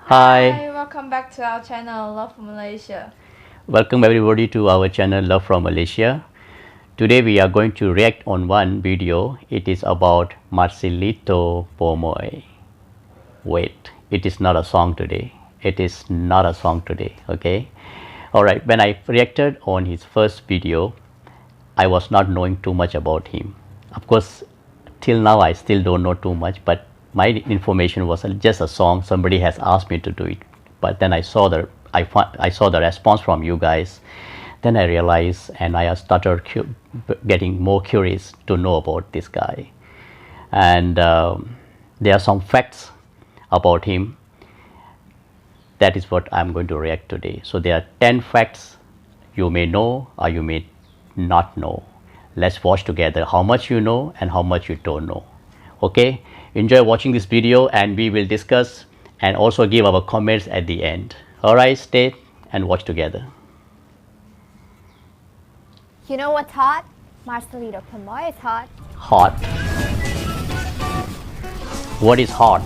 Hi, Welcome back to our channel, Love from Malaysia. welcome everybody to our channel Love from Malaysia. Today we are going to react on one video. It is about Marcilito Pomoy. Wait, it is not a song today. It is not a song today, okay? Alright, when I reacted on his first video, I was not knowing too much about him. Of course, till now I still don't know too much, but my information was just a song. Somebody has asked me to do it, but then I saw the response from you guys. Then I realized, and I started getting more curious to know about this guy. And there are some facts about him. That is what I'm going to react today. So there are 10 facts you may know or you may not know. Let's watch together how much you know and how much you don't know. Okay, enjoy watching this video and we will discuss and also give our comments at the end. Alright, stay and watch together. You know what's hot? Marcilito Pomoy is hot. Hot. What is hot?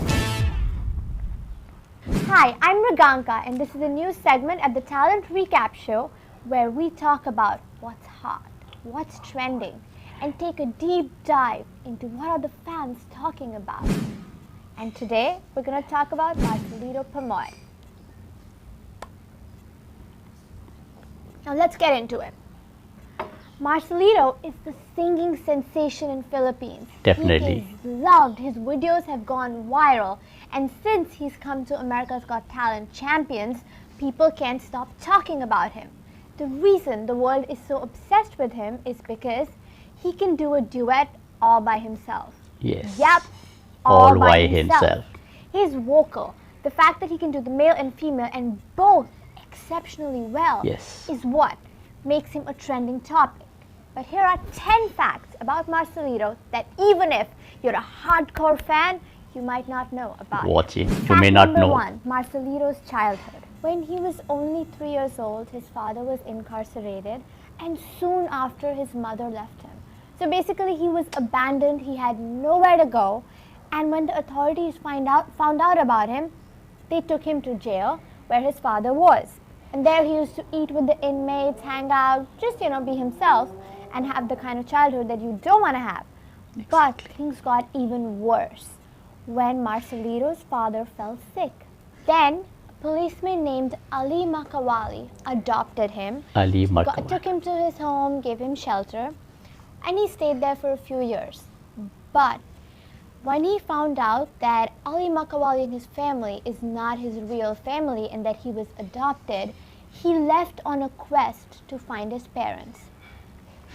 Hi, I'm Raganka and this is a new segment at the Talent Recap Show where we talk about what's hot, what's trending, and take a deep dive into what are the fans talking about. And today we're going to talk about Marcilito Pomoy. Now let's get into it. Marcelito is the singing sensation in Philippines. Definitely. He is loved. His videos have gone viral. And since he's come to America's Got Talent Champions, people can't stop talking about him. The reason the world is so obsessed with him is because he can do a duet all by himself. Yes. Yep. All by himself. He's vocal. The fact that he can do the male and female and both exceptionally well is what makes him a trending topic. But here are 10 facts about Marcelito that even if you're a hardcore fan, you might not know about. Watching, you may not know. Fact number 1, Marcelito's childhood. When he was only 3 years old, his father was incarcerated and soon after his mother left him. So basically he was abandoned, he had nowhere to go, and when the authorities found out about him, they took him to jail where his father was. And there he used to eat with the inmates, hang out, just be himself and have the kind of childhood that you don't want to have. Exactly. But things got even worse when Marcelito's father fell sick. Then a policeman named Ali Makawali adopted him. Ali Makawali. Took him to his home, gave him shelter, and he stayed there for a few years. But when he found out that Ali Makawali and his family is not his real family and that he was adopted, he left on a quest to find his parents.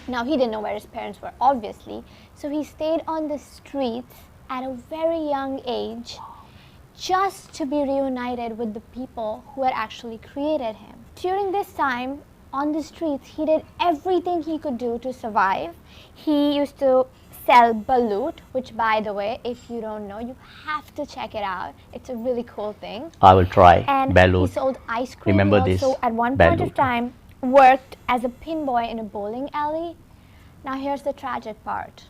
Now, he didn't know where his parents were, obviously, so he stayed on the streets at a very young age just to be reunited with the people who had actually created him. During this time, on the streets, he did everything he could do to survive. He used to sell balut, which, by the way, if you don't know, you have to check it out. It's a really cool thing. I will try. And balut. He sold ice cream. Remember he also, at one point of time, worked as a pin boy in a bowling alley. Now here's the tragic part.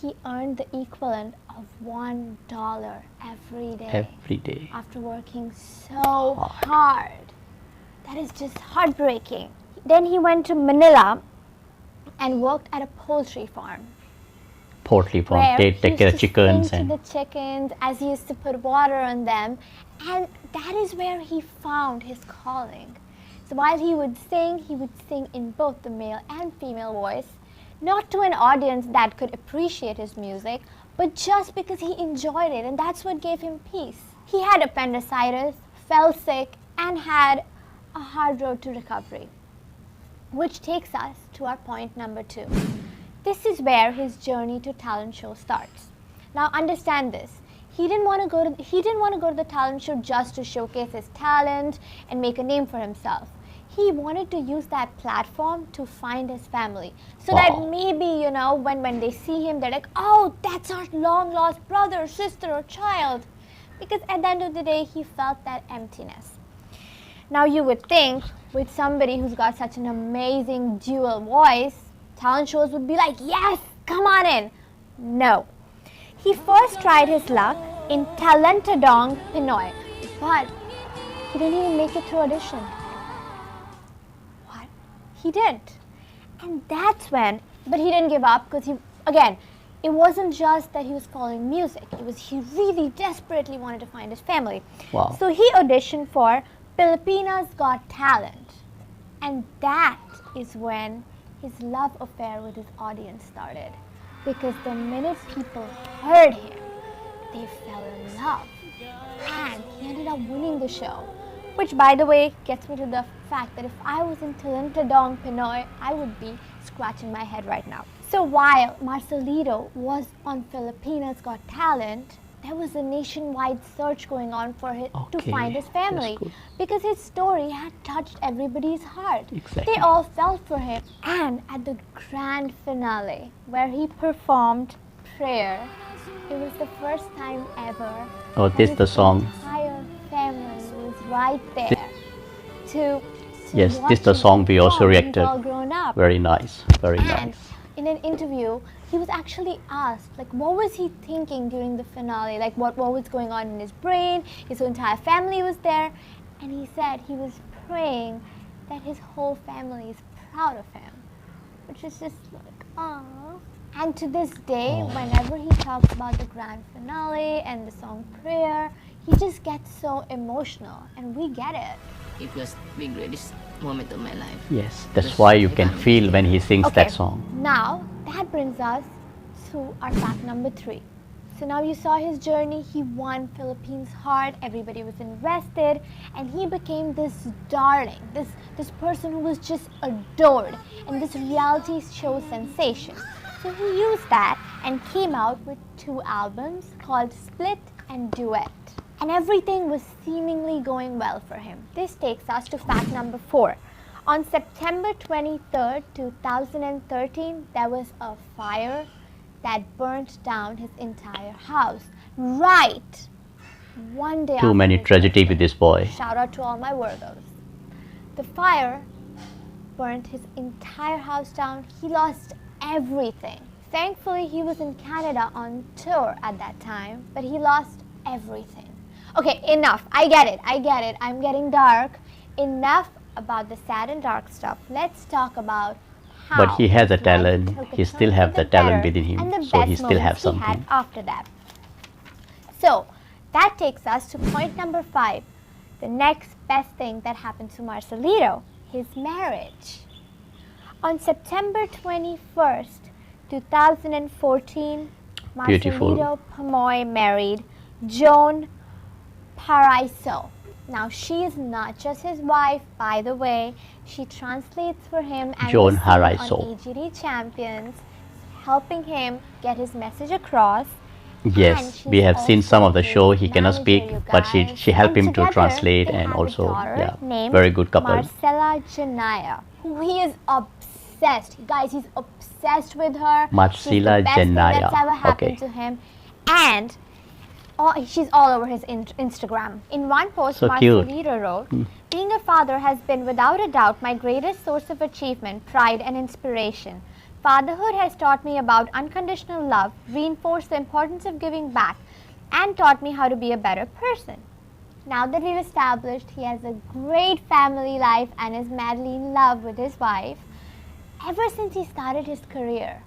He earned the equivalent of $1 every day. Every day. After working so hard. That is just heartbreaking. Then he went to Manila and worked at a poultry farm. Poultry farm. They take care of chickens. And the chickens, as he used to put water on them. And that is where he found his calling. So while he would sing in both the male and female voice, not to an audience that could appreciate his music, but just because he enjoyed it, and that's what gave him peace. He had appendicitis, fell sick, and had a hard road to recovery. Which takes us to our point number 2. This is where his journey to talent show starts. Now understand this. He didn't want to go to the talent show just to showcase his talent and make a name for himself. He wanted to use that platform to find his family. So that maybe, when they see him, they're like, oh, that's our long-lost brother, sister, or child. Because at the end of the day, he felt that emptiness. Now you would think, with somebody who's got such an amazing dual voice, talent shows would be like, yes, come on in. No. He first tried his luck in Talentadong, Pinoy. But he didn't even make it through audition. What? He didn't. And that's when, but he didn't give up because again, it wasn't just that he was following music. He really desperately wanted to find his family. Wow. So he auditioned for Filipinas Got Talent. And that is when his love affair with his audience started. Because the minute people heard him, they fell in love. And he ended up winning the show. Which, by the way, gets me to the fact that if I was in Talentadong Pinoy, I would be scratching my head right now. So while Marcelito was on Filipinas Got Talent, there was a nationwide search going on for him to find his family. Because his story had touched everybody's heart. Exactly. They all fell for him. And at the grand finale, where he performed Prayer, it was the first time ever. Oh, this the song. Entire family was right there to Yes, watch this the him song we also perform. He's reacted. all grown up. Very nice, very And nice. in an interview, he was actually asked, like, what was he thinking during the finale? Like, what was going on in his brain? His entire family was there. And he said he was praying that his whole family is proud of him. Which is just like, aww. And to this day, whenever he talks about the grand finale and the song Prayer, he just gets so emotional. And we get it. It was the greatest moment of my life. Yes, that's why you can feel when he sings that song. Now, that brings us to our fact number 3. So now you saw his journey. He won Philippines' heart. Everybody was invested. And he became this darling, this person who was just adored. And this reality show sensation. So he used that and came out with 2 albums called Split and Duet. And everything was seemingly going well for him. This takes us to fact number 4. On September 23rd, 2013, there was a fire that burnt down his entire house. Right! One day Too many tragedy with this boy. Shout out to all my Virgos. The fire burnt his entire house down. He lost everything. Thankfully, he was in Canada on tour at that time, but he lost everything. Okay, enough. I get it. I'm getting dark. Enough about the sad and dark stuff. Let's talk about how. But he has a his life talent. took a He still turn have for the the talent better within him. and the So he best still have moments he had something. after that. So that takes us to point number 5. The next best thing that happened to Marcelito, his marriage. On September 21st, 2014, Beautiful. Marcilito Pomoy married Joan Paraiso. Now, she is not just his wife, by the way. She translates for him and Joan was seen Haraiso. on AGD Champions, helping him get his message across. And Yes, she's we have seen also some of the his show. He cannot manager, speak, you but she guys. helped And him to together, translate they and have also, a daughter named very good couple. Marcela Janaya, who he is obsessed. Guys, he's obsessed with her. Marcela She's the best thing Janaya. that's ever happened Okay. to him. And she's all over his Instagram. In one post, So cute. Marcelito wrote, being a father has been without a doubt my greatest source of achievement, pride and inspiration. Fatherhood has taught me about unconditional love, reinforced the importance of giving back, and taught me how to be a better person. Now that we've established he has a great family life and is madly in love with his wife, ever since he started his career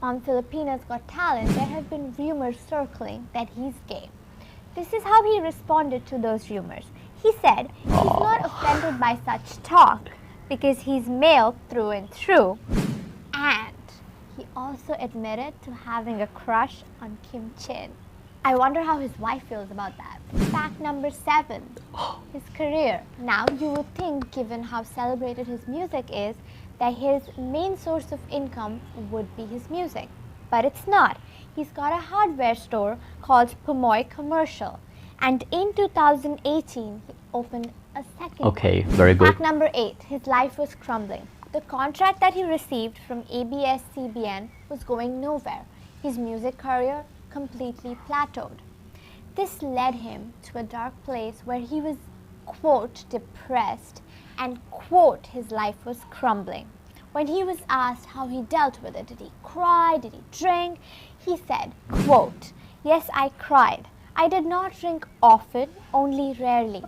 on Filipinas Got Talent, there have been rumors circling that he's gay. This is how he responded to those rumors. He said he's not offended by such talk because he's male through and through. And he also admitted to having a crush on Kim Chin. I wonder how his wife feels about that. Fact number 7, his career. Now you would think, given how celebrated his music is, that his main source of income would be his music. But it's not. He's got a hardware store called Pomoy Commercial. And in 2018, he opened a second Okay, one. very good. Fact number 8, his life was crumbling. The contract that he received from ABS-CBN was going nowhere. His music career completely plateaued. This led him to a dark place where he was, quote, depressed, and, quote, his life was crumbling. When he was asked how he dealt with it, did he cry, did he drink, he said, quote, yes, I cried. I did not drink often, only rarely,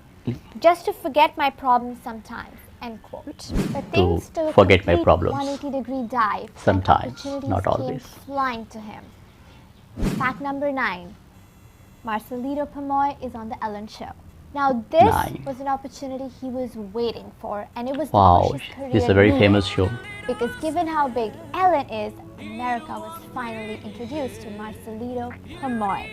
just to forget my problems sometimes, end quote. But things took a forget my complete problems. 180-degree dive. Sometimes, and opportunities not came always. flying to him. Fact number 9. Marcelito Pomoy is on the Ellen Show. Now this 9. was an opportunity he was waiting for, and it was to Wow, push his career this is a very needed. famous show. Because given how big Ellen is, America was finally introduced to Marcelito Pomoy.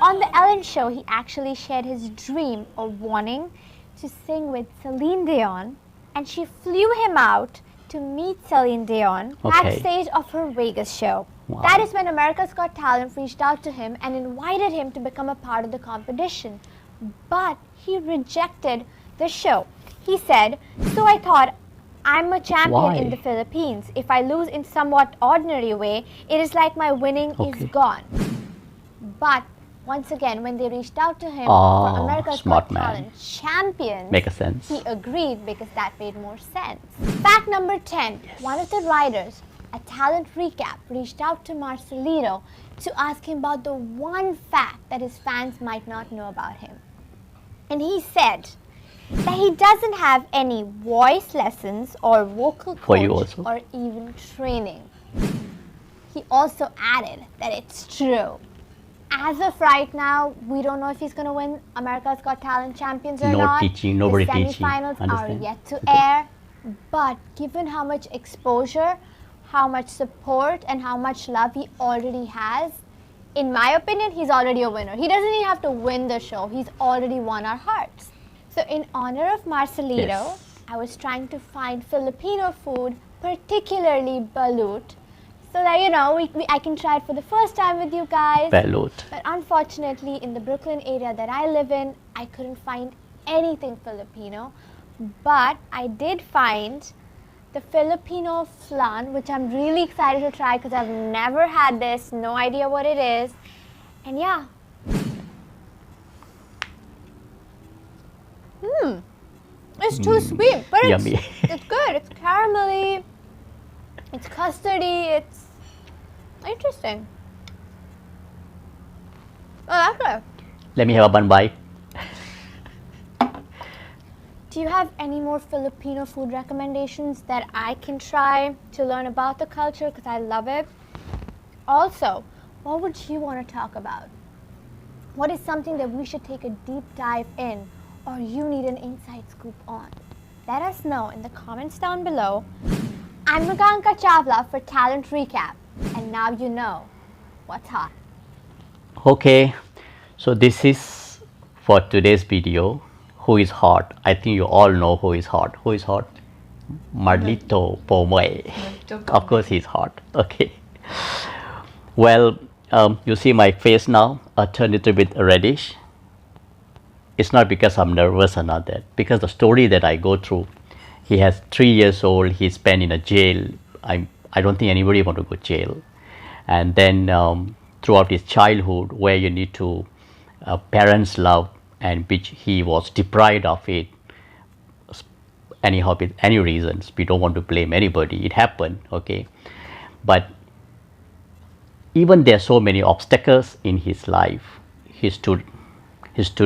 On the Ellen Show, he actually shared his dream of wanting to sing with Celine Dion, and she flew him out to meet Celine Dion backstage of her Vegas show. Wow. That is when America's Got Talent reached out to him and invited him to become a part of the competition. But he rejected the show. He said, "So I thought, I'm a champion in the Philippines. If I lose in somewhat ordinary way, it is like my winning is gone." But once again, when they reached out to him for America's Got Talent Champions, Make sense. he agreed because that made more sense. Fact number 10. One of the writers, a talent recap, reached out to Marcelito to ask him about the one fact that his fans might not know about him. And he said that he doesn't have any voice lessons or vocal coach or even training. He also added that it's true. As of right now, we don't know if he's going to win America's Got Talent Champions or not. Teaching, nobody teaching. The semifinals are yet to air. But given how much exposure, how much support, and how much love he already has, in my opinion, he's already a winner. He doesn't even have to win the show. He's already won our hearts. So in honor of Marcelito, I was trying to find Filipino food, particularly balut, so that, you know, I can try it for the first time with you guys. Balut. But unfortunately, in the Brooklyn area that I live in, I couldn't find anything Filipino. But I did find the Filipino flan, which I'm really excited to try because I've never had this, no idea what it is. And yeah. It's too sweet, but Yummy. it's good. It's caramelly, it's custardy, it's interesting. Oh, that's good. Let me have a one bite. Do you have any more Filipino food recommendations that I can try to learn about the culture, because I love it? Also, what would you want to talk about? What is something that we should take a deep dive in, or you need an inside scoop on? Let us know in the comments down below. I'm Maganka Chavla for Talent Recap, and now you know what's hot. Okay, so this is for today's video. Who is hot? I think you all know who is hot. Who is hot? Marcelito Pomoy. Of course he's hot. Okay. Well, you see my face now, turned a little bit reddish. It's not because I'm nervous or not that. Because the story that I go through, he has 3 years old, he spent in a jail. I don't think anybody want to go to jail. And then throughout his childhood, where you need to parents' love, and which he was deprived of it, anyhow, with any reasons. We don't want to blame anybody. It happened, okay. But even there are so many obstacles in his life, he stood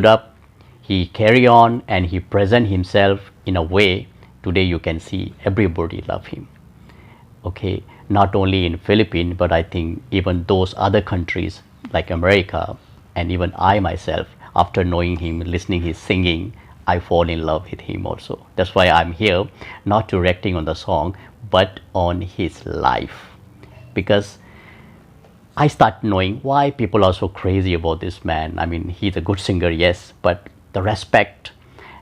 up, he carried on, and he present himself in a way today you can see everybody love him. Okay, not only in Philippines, but I think even those other countries like America, and even I myself, after knowing him, listening his singing, I fall in love with him also. That's why I'm here, not to reacting on the song, but on his life. Because I start knowing why people are so crazy about this man. I mean, he's a good singer, yes, but the respect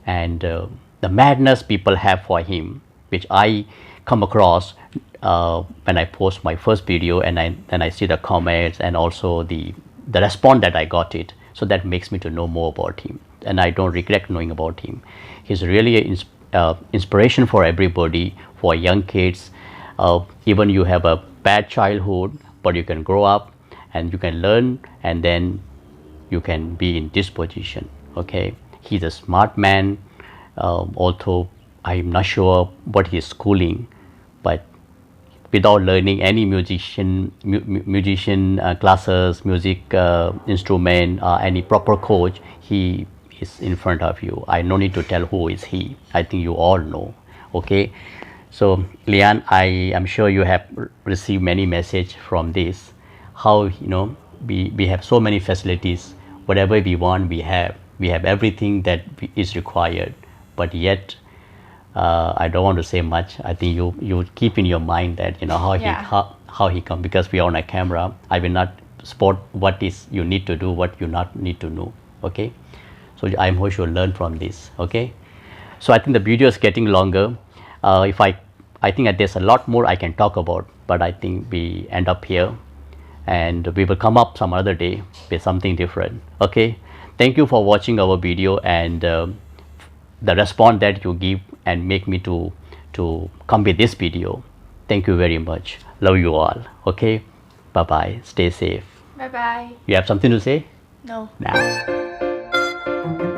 and the madness people have for him, which I come across when I post my first video, and then I see the comments and also the response that I got it. So that makes me to know more about him, and I don't regret knowing about him. He's really an inspiration for everybody, for young kids. Even you have a bad childhood, but you can grow up and you can learn, and then you can be in this position. Okay, he's a smart man. Although I'm not sure what his schooling, but without learning any musician classes, music instrument, any proper coach, he is in front of you. I no need to tell who is he. I think you all know. Okay, so Lian, I am sure you have received many messages from this. How, you know, we have so many facilities. Whatever we want, we have everything that is required, but yet I don't want to say much. I think you keep in your mind that, you know, how he come, because we are on a camera. I will not spot what is you need to do, what you not need to know. Okay, so I'm sure you'll learn from this. Okay, so I think the video is getting longer. If I think that there's a lot more I can talk about, but I think we end up here, and we will come up some other day with something different. Okay, thank you for watching our video, and the response that you give and make me to come with this video. Thank you very much. Love you all. Okay, bye bye. Stay safe. Bye bye. You have something to say? No. Now.